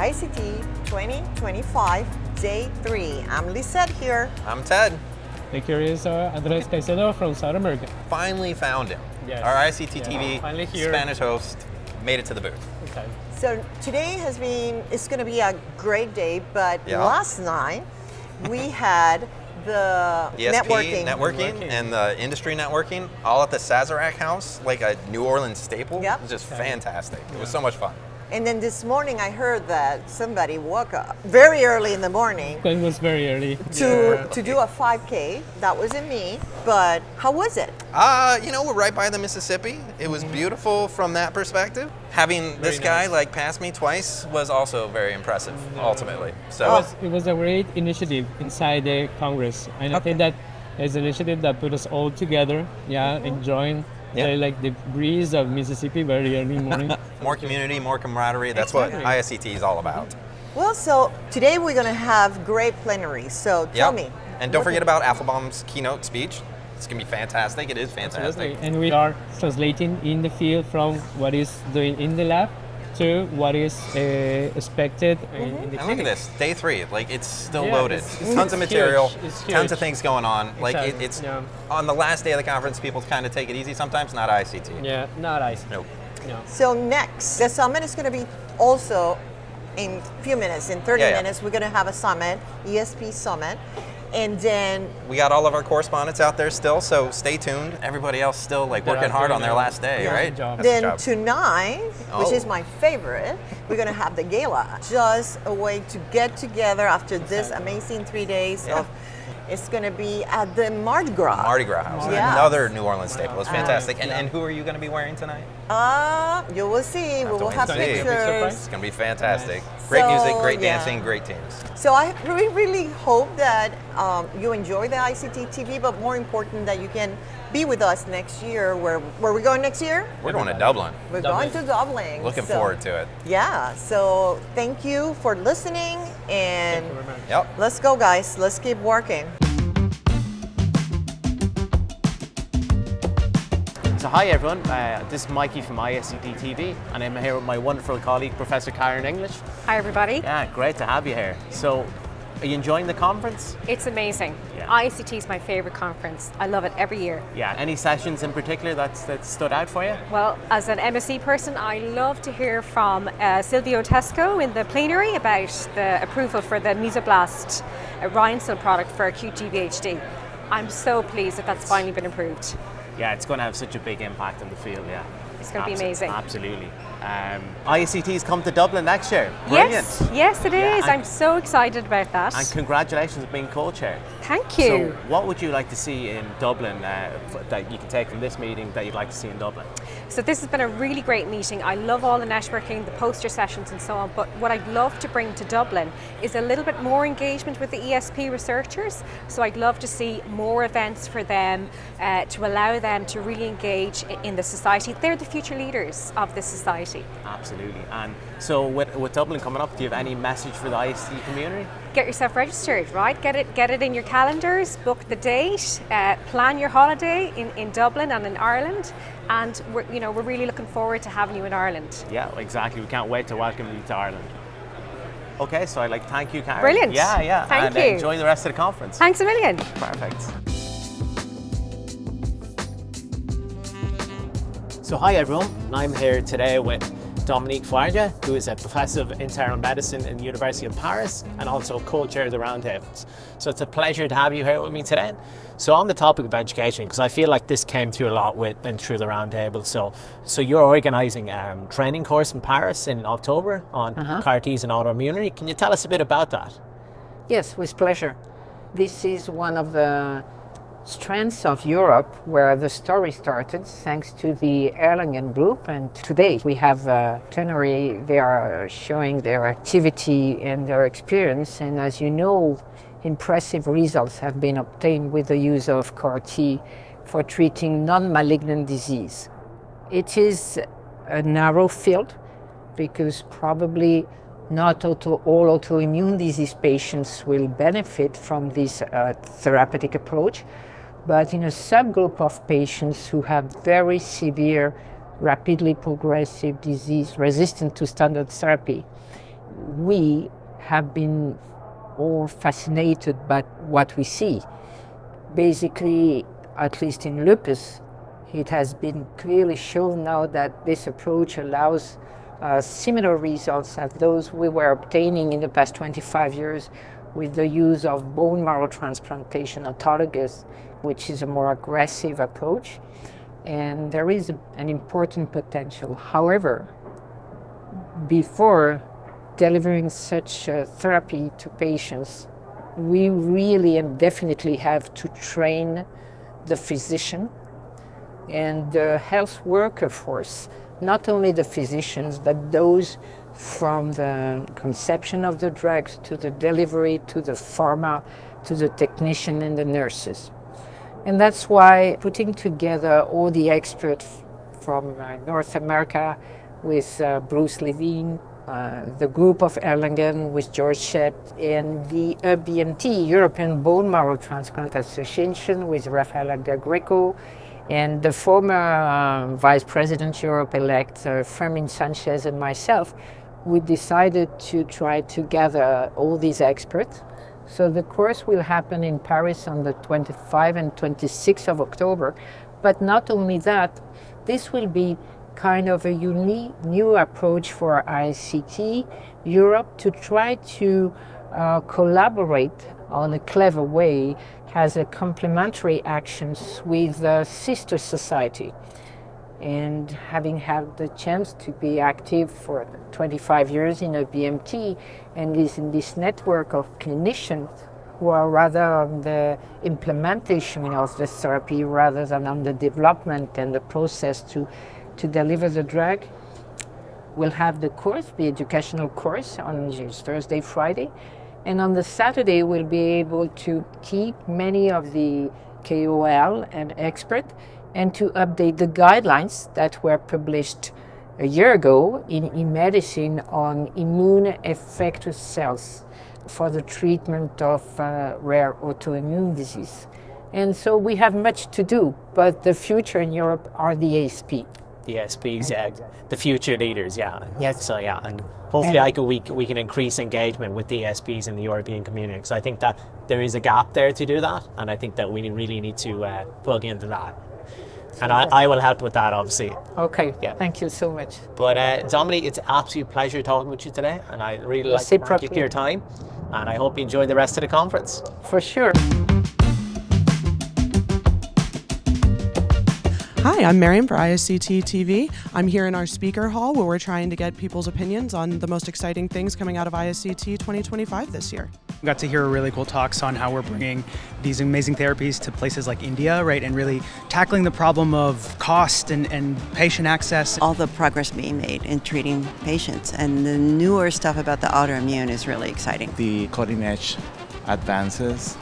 ISCT 2025, Day 3. I'm Lisette here. I'm Ted. The curious Andres Caicedo from South America. Finally found him. Yes. Our ISCT TV finally here. Spanish host made it to the booth. Okay. So today it's going to be a great day, but last night we had the ESP networking and the industry networking all at the Sazerac House, like a New Orleans staple. Yep. It was just fantastic. It was so much fun. And then this morning I heard that somebody woke up very early in the morning It was very early. to do a 5K. That wasn't me, but how was it? We're right by the Mississippi. It was beautiful from that perspective. Having this guy like pass me twice was also very impressive, ultimately. So It was a great initiative inside the Congress. And I think that it's an initiative that put us all together, enjoying like the breeze of Mississippi very early morning. more community, more camaraderie. That's what ISCT is all about. Well, so today we're going to have great plenary. So tell me. And don't forget about Affelbaum's keynote speech. It's going to be fantastic. It is fantastic. Absolutely. And we are translating in the field from what is doing in the lab to what is expected in the And look clinic. at this, day 3. Like it's still Yeah, loaded. it's Tons of material, huge. It's tons of huge. things going on. Like Exactly. it's on the last day of the conference. People kind of take it easy sometimes. Not ICT. Yeah, not ice. Nope. No. So next, the summit is going to be also in a few minutes. In 30 minutes, we're going to have a summit, ESP summit. And then We got all of our correspondents out there still, so stay tuned. Everybody else still like They're working out hard doing on their their last day, job. right? Job. That's the then job. tonight, which is my favorite, we're going to have the gala. Just a way to get together after this amazing 3 days of. It's going to be at the Mardi Gras. Mardi Gras House, Yeah. another New Orleans staple. It's fantastic. And who are you going to be wearing tonight? You will see. We will have It's gonna be a big pictures. It's going to be fantastic. Nice. Great music, So, great yeah. dancing, great teams. So I really hope that you enjoy the ICT TV, but more important that you can be with us next year. Where we going next year? We're going to Dublin. We're going to Dublin. Looking So, forward to it. Yeah. So thank you for listening, and Yep. let's go, guys. Let's keep working. So hi everyone, this is Mikey from ISCT TV and I'm here with my wonderful colleague Professor Karen English. Hi everybody. Yeah, great to have you here. So, are you enjoying the conference? It's amazing. Yeah. ISCT is my favorite conference. I love it every year. Yeah, any sessions in particular that stood out for you? Well, as an MSc person, I love to hear from Silvio Tesco in the plenary about the approval for the Mesoblast Rhinestone product for acute GVHD. I'm so pleased that that's finally been approved. Yeah, it's going to have such a big impact on the field, yeah. It's going to be amazing. Absolutely. ISCT's come to Dublin next year. Brilliant. Yes it is. and- I'm so excited about that. And congratulations on being co-chair. Thank you. So what would you like to see in Dublin that you can take from this meeting that you'd like to see in Dublin? So this has been a really great meeting. I love all the networking, the poster sessions and so on, but what I'd love to bring to Dublin is a little bit more engagement with the ESP researchers. So I'd love to see more events for them to allow them to really engage in the society. They're the future leaders of this society. Absolutely. And so with Dublin coming up, do you have any message for the ISCT community? Get yourself registered, right? Get it in your calendars, book the date, plan your holiday in Dublin and in Ireland. And we're really looking forward to having you in Ireland. Yeah, exactly. We can't wait to welcome you to Ireland. Okay, so I'd like to thank you, Karen. Brilliant. Yeah. Thank and you. Enjoy the rest of the conference. Thanks a million. Perfect. So hi everyone, I'm here today with Dominique Farja, who is a professor of internal medicine in the University of Paris and also co-chair of the roundtables. So it's a pleasure to have you here with me today. So on the topic of education, because I feel like this came through a lot with and through the roundtable. So you're organising a training course in Paris in October on CAR-Ts and autoimmunity. Can you tell us a bit about that? Yes, with pleasure. This is one of the strengths of Europe where the story started thanks to the Erlangen group, and today we have plenary. They are showing their activity and their experience, and as you know, impressive results have been obtained with the use of CAR-T for treating non-malignant disease. It is a narrow field because probably not all autoimmune disease patients will benefit from this therapeutic approach, but in a subgroup of patients who have very severe, rapidly progressive disease resistant to standard therapy, we have been all fascinated by what we see. Basically, at least in lupus, it has been clearly shown now that this approach allows similar results as those we were obtaining in the past 25 years with the use of bone marrow transplantation autologous, which is a more aggressive approach. And there is an important potential. However, before delivering such therapy to patients, we really and definitely have to train the physician and the health worker force, not only the physicians, but those from the conception of the drugs to the delivery, to the pharma, to the technician and the nurses. And that's why putting together all the experts from North America with Bruce Levine, the group of Erlangen with George Shep, and the EBMT, European Bone Marrow Transplant Association with Rafaela Del Greco, and the former Vice President Europe-elect Fermin Sanchez and myself, we decided to try to gather all these experts. So the course will happen in Paris on the 25th and 26th of October. But not only that, this will be kind of a unique new approach for ISCT Europe to try to collaborate on a clever way as a complementary actions with the sister society. And having had the chance to be active for 25 years in a BMT and is in this network of clinicians who are rather on the implementation of the therapy rather than on the development and the process to deliver the drug, we'll have the course, the educational course on Thursday, Friday. And on the Saturday, we'll be able to keep many of the KOL and experts and to update the guidelines that were published a year ago in eMedicine on immune effector cells for the treatment of rare autoimmune disease. And so we have much to do, but the future in Europe are the ASP. The ASPs, yeah, the future leaders, yeah. Yes, so yeah, and hopefully we can increase engagement with the ASPs in the European community, because I think that there is a gap there to do that, and I think that we really need to plug into that. And I will help with that, obviously. Okay, yeah. Thank you so much. But Dominique, it's an absolute pleasure talking with you today, and I really like to thank you for your time, and I hope you enjoy the rest of the conference. For sure. Hi, I'm Mariam for ISCT TV. I'm here in our speaker hall where we're trying to get people's opinions on the most exciting things coming out of ISCT 2025 this year. We got to hear really cool talks on how we're bringing these amazing therapies to places like India, right, and really tackling the problem of cost and patient access. All the progress being made in treating patients, and the newer stuff about the autoimmune is really exciting. The cutting edge advances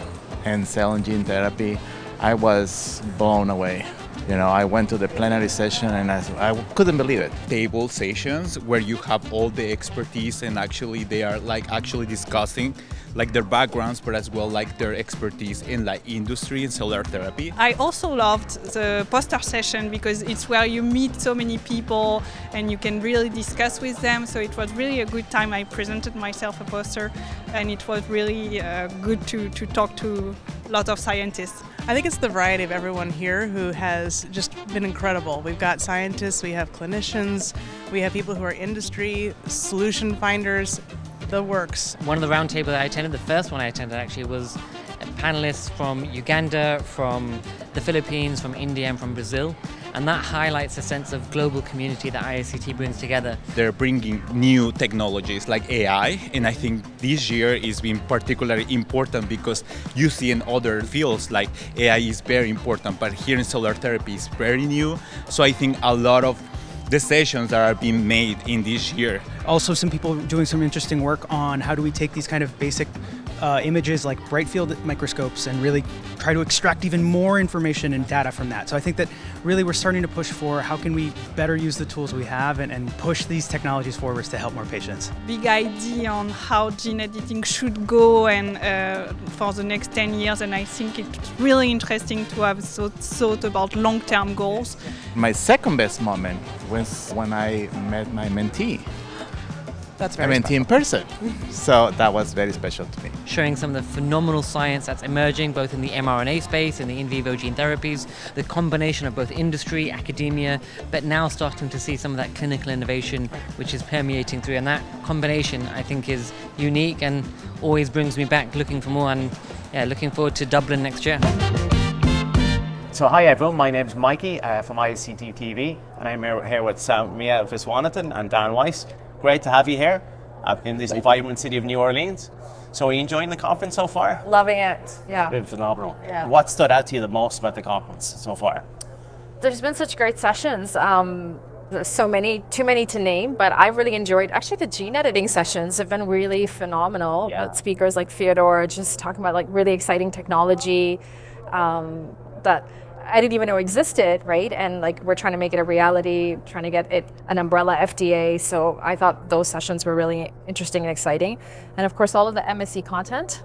in cell and gene therapy, I was blown away. You know, I went to the plenary session and I couldn't believe it. Table sessions where you have all the expertise and actually they are like actually discussing like their backgrounds, but as well like their expertise in like industry and cellular therapy. I also loved the poster session because it's where you meet so many people and you can really discuss with them. So it was really a good time. I presented myself a poster and it was really good to talk to a lot of scientists. I think it's the variety of everyone here who has just been incredible. We've got scientists, we have clinicians, we have people who are industry, solution finders, the works. One of the roundtables I attended, the first one I attended actually, was panelists from Uganda, from the Philippines, from India and from Brazil. And that highlights a sense of global community that ISCT brings together. They're bringing new technologies like AI, and I think this year is being particularly important because you see in other fields like AI is very important, but here in cellular therapy is very new. So I think a lot of the sessions that are being made in this year. Also some people doing some interesting work on how do we take these kind of basic images like bright field microscopes and really try to extract even more information and data from that. So I think that really we're starting to push for how can we better use the tools we have and push these technologies forwards to help more patients. Big idea on how gene editing should go and for the next 10 years, and I think it's really interesting to have thought about long-term goals. My second best moment was when I met my mentee. That's I very mean, in person. So that was very special to me. Showing some of the phenomenal science that's emerging both in the mRNA space and the in vivo gene therapies, the combination of both industry, academia, but now starting to see some of that clinical innovation which is permeating through. And that combination, I think, is unique and always brings me back looking for more, and looking forward to Dublin next year. So hi everyone, my name's Mikey from ISCT TV, and I'm here with Mia Viswanathan and Dan Weiss. Great to have you here in this vibrant city of New Orleans. So are you enjoying the conference so far? Loving it, yeah. Been phenomenal. Yeah. What stood out to you the most about the conference so far? There's been such great sessions. There's too many to name, but I've really enjoyed, actually the gene editing sessions have been really phenomenal. Yeah. Speakers like Fyodor just talking about like really exciting technology that I didn't even know existed, right? And like we're trying to make it a reality, trying to get it an umbrella FDA. So I thought those sessions were really interesting and exciting. And of course, all of the MSc content,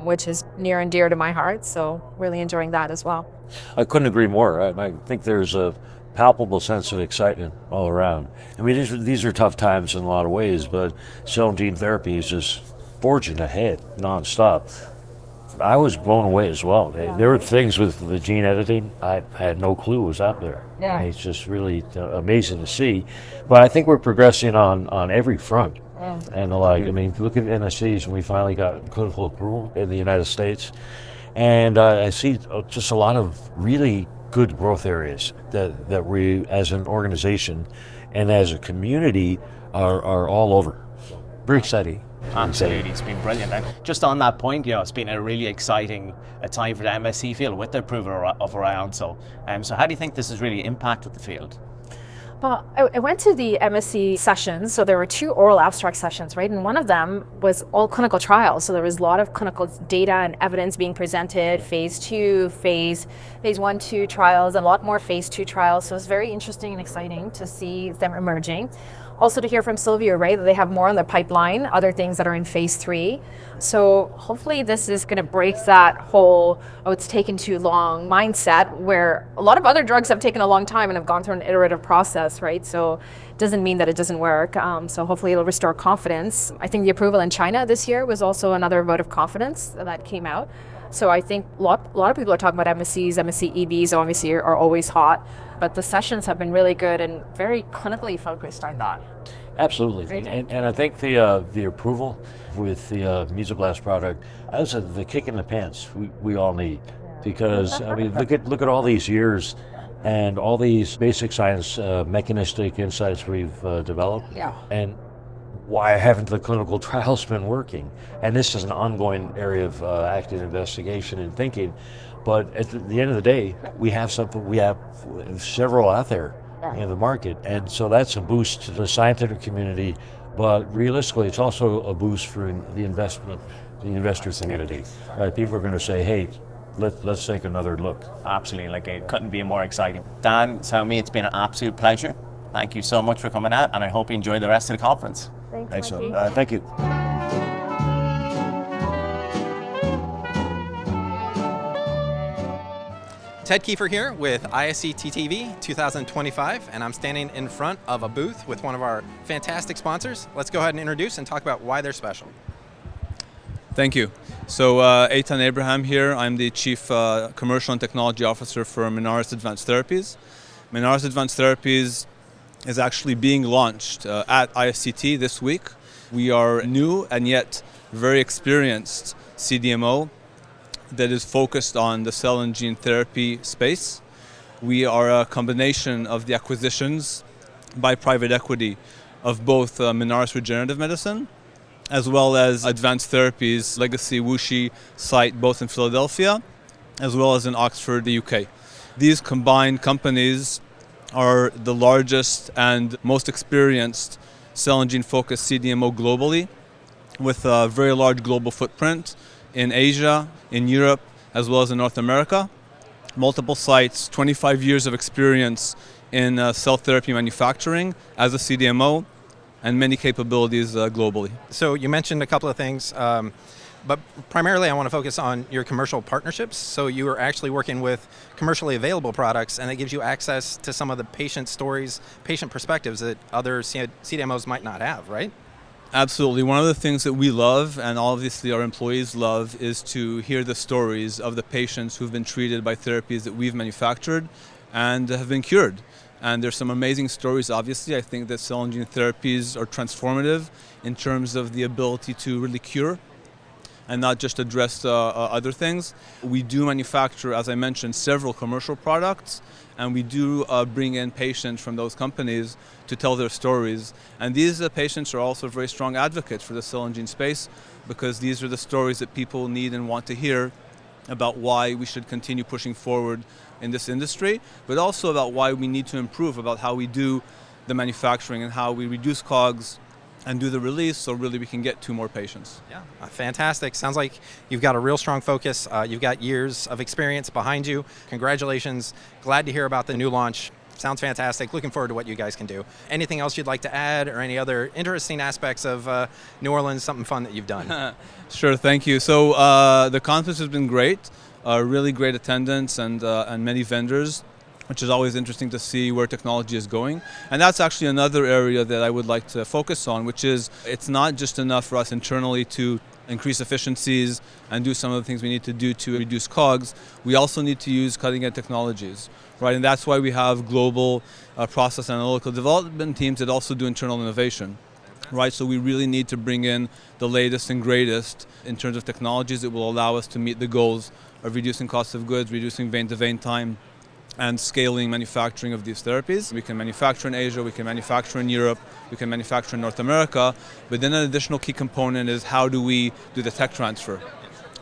which is near and dear to my heart. So really enjoying that as well. I couldn't agree more. I think there's a palpable sense of excitement all around. I mean, these are tough times in a lot of ways, but cell and gene therapy is just forging ahead nonstop. I was blown away as well. There were things with the gene editing I had no clue was out there. Yeah. It's just really amazing to see. But I think we're progressing on every front. And the like. I mean, look at NSCs, and we finally got clinical approval in the United States. And I see just a lot of really good growth areas that we, as an organization and as a community, are all over. Very exciting. Absolutely, it's been brilliant. And just on that point, it's been a really exciting time for the MSc field with the approval of Orion. So how do you think this has really impacted the field? Well, I went to the MSc sessions, so there were 2 oral abstract sessions, right? And one of them was all clinical trials. So there was a lot of clinical data and evidence being presented, phase 2, phase 1, 2 trials, and a lot more phase 2 trials. So it's very interesting and exciting to see them emerging. Also to hear from Sylvia, right, that they have more on the pipeline, other things that are in phase 3. So hopefully this is going to break that whole, it's taken too long mindset, where a lot of other drugs have taken a long time and have gone through an iterative process, right? So it doesn't mean that it doesn't work. So hopefully it'll restore confidence. I think the approval in China this year was also another vote of confidence that came out. So I think a lot of people are talking about MSCs, MSc EBs obviously are always hot, but the sessions have been really good and very clinically focused on that. Absolutely, and I think the approval with the Mesoblast product, that was the kick in the pants we all need, because I mean look at all these years and all these basic science mechanistic insights we've developed, and why haven't the clinical trials been working? And this is an ongoing area of active investigation and thinking. But at the end of the day, we have several out there in the market. And so that's a boost to the scientific community. But realistically, it's also a boost for the investor community. Right? People are going to say, hey, let's take another look. Absolutely, like it couldn't be more exciting. Dan, Xiaomi, it's been an absolute pleasure. Thank you so much for coming out, and I hope you enjoy the rest of the conference. Thanks, excellent. Thank you. Ted Kiefer here with ISCT TV 2025, and I'm standing in front of a booth with one of our fantastic sponsors. Let's go ahead and introduce and talk about why they're special. Thank you. So Eitan Abraham here. I'm the Chief Commercial and Technology Officer for Minaris Advanced Therapies. Minaris Advanced Therapies is actually being launched at ISCT this week. We are new and yet very experienced CDMO that is focused on the cell and gene therapy space. We are a combination of the acquisitions by private equity of both Minaris Regenerative Medicine as well as Advanced Therapies legacy WuXi site both in Philadelphia as well as in Oxford, the UK. These combined companies are the largest and most experienced cell and gene focused CDMO globally, with a very large global footprint in Asia, in Europe, as well as in North America. Multiple sites, 25 years of experience in cell therapy manufacturing as a CDMO, and many capabilities globally. So you mentioned a couple of things, but primarily I want to focus on your commercial partnerships. So you are actually working with commercially available products, and it gives you access to some of the patient stories, patient perspectives that other CDMOs might not have, right? Absolutely. One of the things that we love, and obviously our employees love, is to hear the stories of the patients who've been treated by therapies that we've manufactured and have been cured. And there's some amazing stories, obviously. I think that cell and gene therapies are transformative in terms of the ability to really cure and not just address other things. We do manufacture, as I mentioned, several commercial products, and we do bring in patients from those companies to tell their stories. And these patients are also very strong advocates for the cell and gene space, because these are the stories that people need and want to hear about why we should continue pushing forward in this industry, but also about why we need to improve about how we do the manufacturing and how we reduce COGS and do the release, so really we can get to more patients. Yeah, fantastic. Sounds like you've got a real strong focus. You've got years of experience behind you. Congratulations. Glad to hear about the new launch. Sounds fantastic. Looking forward to what you guys can do. Anything else you'd like to add, or any other interesting aspects of New Orleans, something fun that you've done? Sure, thank you. So the conference has been great, really great attendance and many vendors, which is always interesting to see where technology is going. And that's actually another area that I would like to focus on, which is it's not just enough for us internally to increase efficiencies and do some of the things we need to do to reduce COGS. We also need to use cutting-edge technologies, right? And that's why we have global process analytical development teams that also do internal innovation, right? So we really need to bring in the latest and greatest in terms of technologies that will allow us to meet the goals of reducing cost of goods, reducing vein-to-vein time, and scaling manufacturing of these therapies. We can manufacture in Asia, we can manufacture in Europe, we can manufacture in North America, but then an additional key component is how do we do the tech transfer?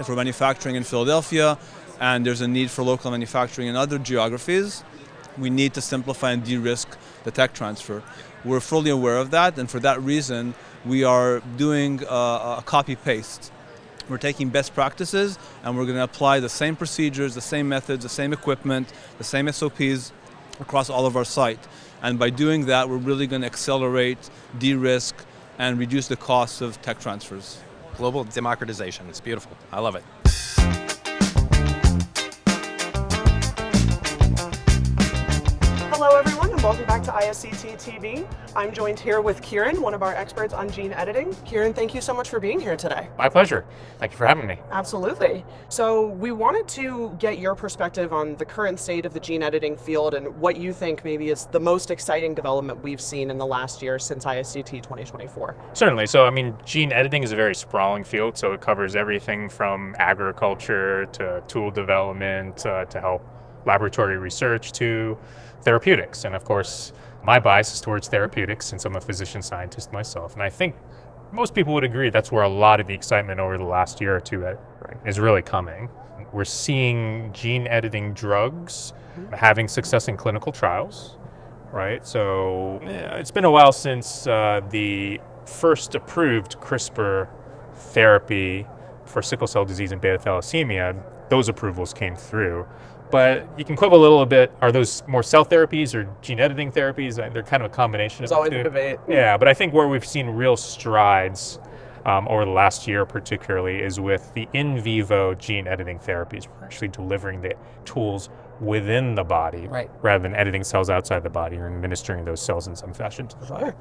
If we're manufacturing in Philadelphia and there's a need for local manufacturing in other geographies, we need to simplify and de-risk the tech transfer. We're fully aware of that, and for that reason, we are doing a copy-paste. We're taking best practices and we're going to apply the same procedures, the same methods, the same equipment, the same SOPs across all of our site. And by doing that, we're really going to accelerate, de-risk, and reduce the costs of tech transfers. Global democratization. It's beautiful. I love it. Hello everyone, and welcome back to ISCT TV. I'm joined here with Kieran, one of our experts on gene editing. Kieran, thank you so much for being here today. My pleasure. Thank you for having me. Absolutely. So we wanted to get your perspective on the current state of the gene editing field and what you think maybe is the most exciting development we've seen in the last year since ISCT 2024. Certainly. So, I mean, gene editing is a very sprawling field, so it covers everything from agriculture to tool development to help laboratory research to therapeutics. And of course, my bias is towards therapeutics since I'm a physician scientist myself. And I think most people would agree that's where a lot of the excitement over the last year or two is really coming. We're seeing gene editing drugs having success in clinical trials, right? So it's been a while since the first approved CRISPR therapy for sickle cell disease and beta thalassemia, those approvals came through. But you can quibble a little bit. Are those more cell therapies or gene editing therapies? They're kind of a combination of the two. It's always a debate. Yeah, but I think where we've seen real strides over the last year particularly is with the in vivo gene editing therapies. We're actually delivering the tools within the body rather than editing cells outside the body or administering those cells in some fashion to the body. Sure.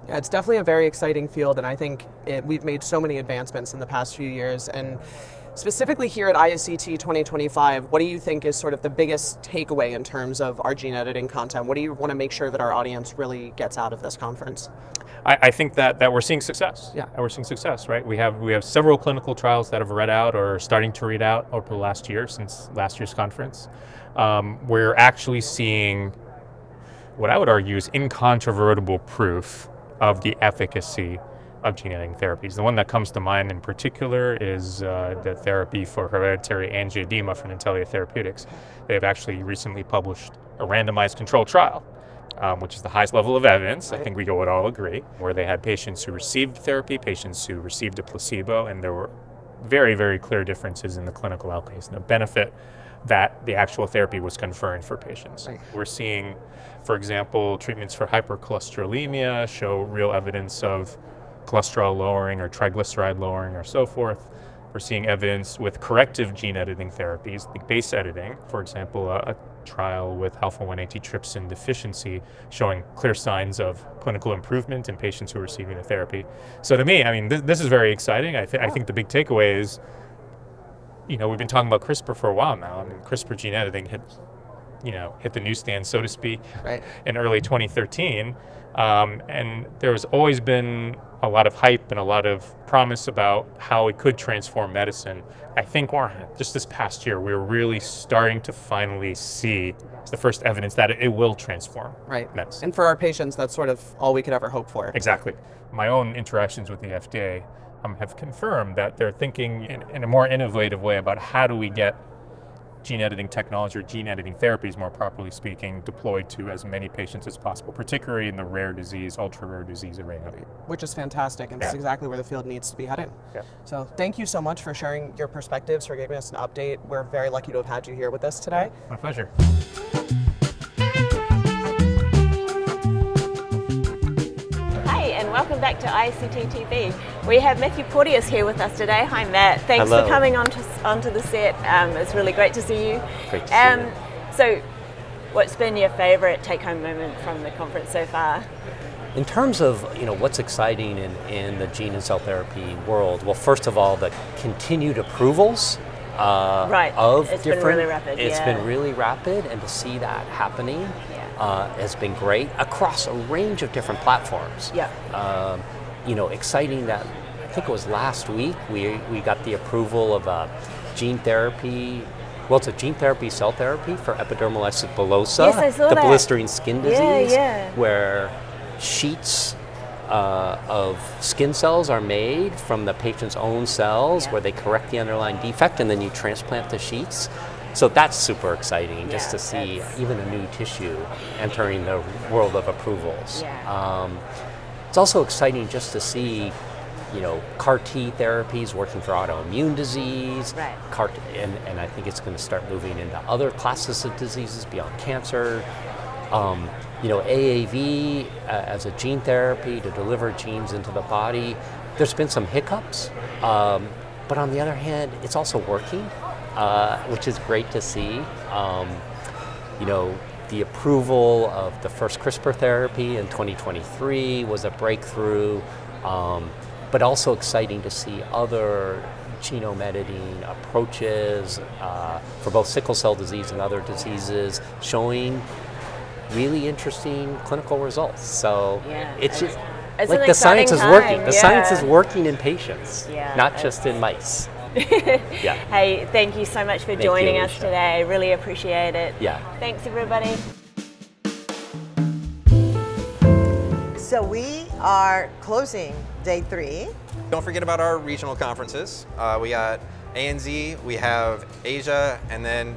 Yeah, it's definitely a very exciting field, and I think we've made so many advancements in the past few years. And specifically here at ISCT 2025, what do you think is sort of the biggest takeaway in terms of our gene editing content? What do you want to make sure that our audience really gets out of this conference? I think that we're seeing success. Yeah, we're seeing success, right? We have several clinical trials that have read out or are starting to read out over the last year since last year's conference. We're actually seeing what I would argue is incontrovertible proof of the efficacy of gene editing therapies. The one that comes to mind in particular is the therapy for hereditary angioedema from Intellia Therapeutics. They've actually recently published a randomized controlled trial, which is the highest level of evidence, I think we would all agree, where they had patients who received therapy, patients who received a placebo, and there were very, very clear differences in the clinical outcomes and the benefit that the actual therapy was conferring for patients. We're seeing, for example, treatments for hypercholesterolemia show real evidence of cholesterol lowering or triglyceride lowering or so forth. We're seeing evidence with corrective gene editing therapies, like base editing, for example, a trial with alpha-1 antitrypsin deficiency showing clear signs of clinical improvement in patients who are receiving the therapy. So to me, I mean, this is very exciting. I think the big takeaway is, we've been talking about CRISPR for a while now. I mean, CRISPR gene editing hit the newsstand, so to speak, in early 2013. And there's always been a lot of hype and a lot of promise about how it could transform medicine. I think just this past year, we're really starting to finally see the first evidence that it will transform medicine. And for our patients, that's sort of all we could ever hope for. Exactly. My own interactions with the FDA have confirmed that they're thinking in a more innovative way about how do we get gene editing technology or gene editing therapies, more properly speaking, deployed to as many patients as possible, particularly in the rare disease, ultra rare disease arena. Which is fantastic, and that's exactly where the field needs to be headed. So thank you so much for sharing your perspectives, for giving us an update. We're very lucky to have had you here with us today. My pleasure. Welcome back to ISCT TV. We have Matthew Porteous here with us today. Hi Matt, thanks Hello. for coming onto the set. It's really great to see you. Great to see you. So, what's been your favourite take-home moment from the conference so far? In terms of what's exciting in the gene and cell therapy world, well, first of all, the continued approvals of it's different. Been really rapid. It's been really rapid, and to see that happening has been great across a range of different platforms. Exciting that I think it was last week we got the approval of a gene therapy. Well, it's a gene therapy cell therapy for epidermolysis bullosa, yes, I saw the that. blistering skin disease, where sheets of skin cells are made from the patient's own cells, where they correct the underlying defect, and then you transplant the sheets. So that's super exciting, just to see even a new tissue entering the world of approvals. It's also exciting just to see, CAR T therapies working for autoimmune disease. And I think it's going to start moving into other classes of diseases beyond cancer. AAV as a gene therapy to deliver genes into the body. There's been some hiccups, but on the other hand, it's also working, which is great to see. The approval of the first CRISPR therapy in 2023 was a breakthrough, but also exciting to see other genome editing approaches for both sickle cell disease and other diseases showing really interesting clinical results. So it's just like the science is working. The science is working in patients, not just in mice. Hey, thank you so much for joining us today. Really appreciate it. Thanks, everybody. So we are closing day 3. Don't forget about our regional conferences. We got ANZ, we have Asia, and then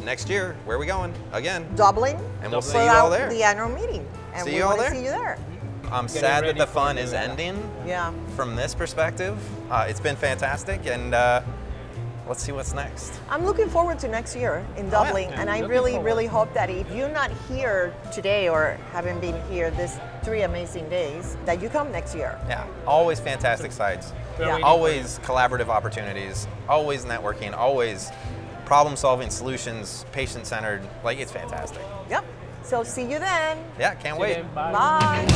next year, where are we going? Again. Dublin. And we'll see you all there. The annual meeting. And see we you all want there. to see you there. I'm sad that the fun is ending. Yeah. From this perspective, it's been fantastic, and let's see what's next. I'm looking forward to next year in Dublin, and I really hope that if you're not here today or haven't been here this 3 amazing days, that you come next year. Yeah, always fantastic sites. Always collaborative opportunities, always networking, always problem-solving solutions, patient-centered. Like, it's fantastic. Yep. So see you then. Yeah, can't wait. Bye.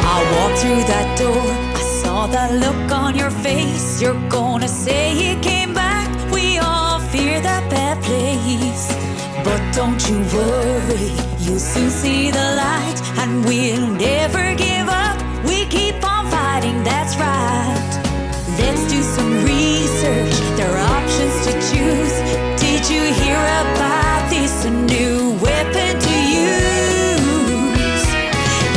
I walked through that door, I saw that look on your face. You're gonna say he came back, we all fear that bad place. But don't you worry, you'll soon see the light, and we'll never give up, we keep on fighting, that's right. Let's do some research, there are options to choose. Did you hear about this, a new weapon to use?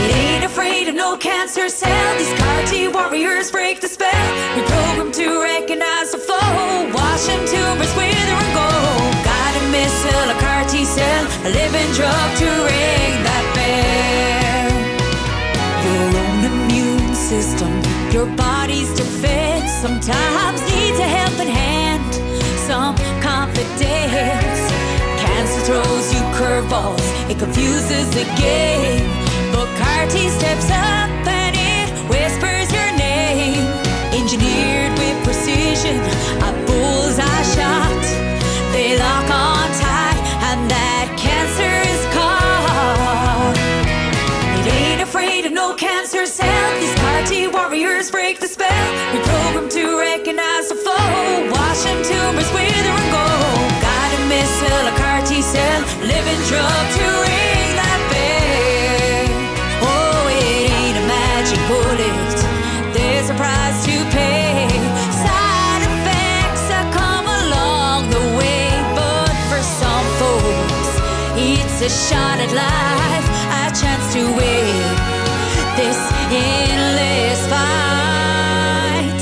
It ain't afraid of no cancer cell, these CAR T warriors break the spell. We program to recognize the foe, wash them tumors with our gold. Got a missile, a CAR T cell, a living drug to ring that bell. Your own immune system, your body's defense sometimes needs a helping hand, some confidence. Cancer throws you curveballs, it confuses the game. But CAR T steps up and it whispers your name. Engineered with precision, a bullseye shot. They lock on tight and that cancer is caught. It ain't afraid of no cancer cell. These CAR T warriors break the spell. We program to recognize the foe. Watch them tumors wither and go. Got a missile, a CAR T cell, living drug to ring that bell. Oh, it ain't a magic bullet. There's a price to pay. Side effects that come along the way, but for some folks, it's a shot at life, a chance to win this endless fight.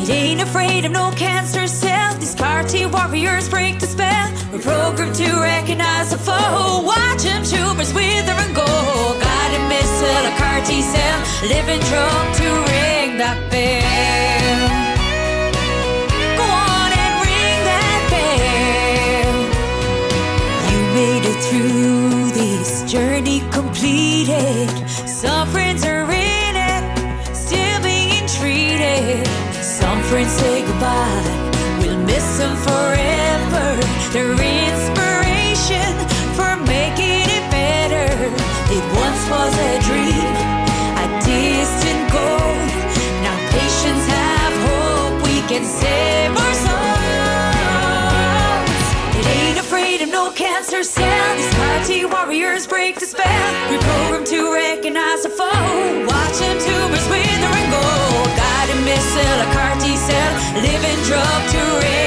It ain't afraid of no cancer cell. These CAR T warriors break the spell. We're programmed to recognize the foe. Watch them tumors wither and go. Guided missile, a CAR T cell, living drug to ring that bell. Go on and ring that bell. You made it through this journey completed. Some friends are in it, still being treated. Some friends say goodbye, we'll miss them forever. Their inspiration for making it better. It once was a dream, a distant goal. Now patients have hope, we can save our souls. It ain't afraid of no cancer cell. These CAR T warriors break the spell. We program to recognize the foe. Watch them tumors wither and go. Guided missile, a CAR T cell, living drug to rid.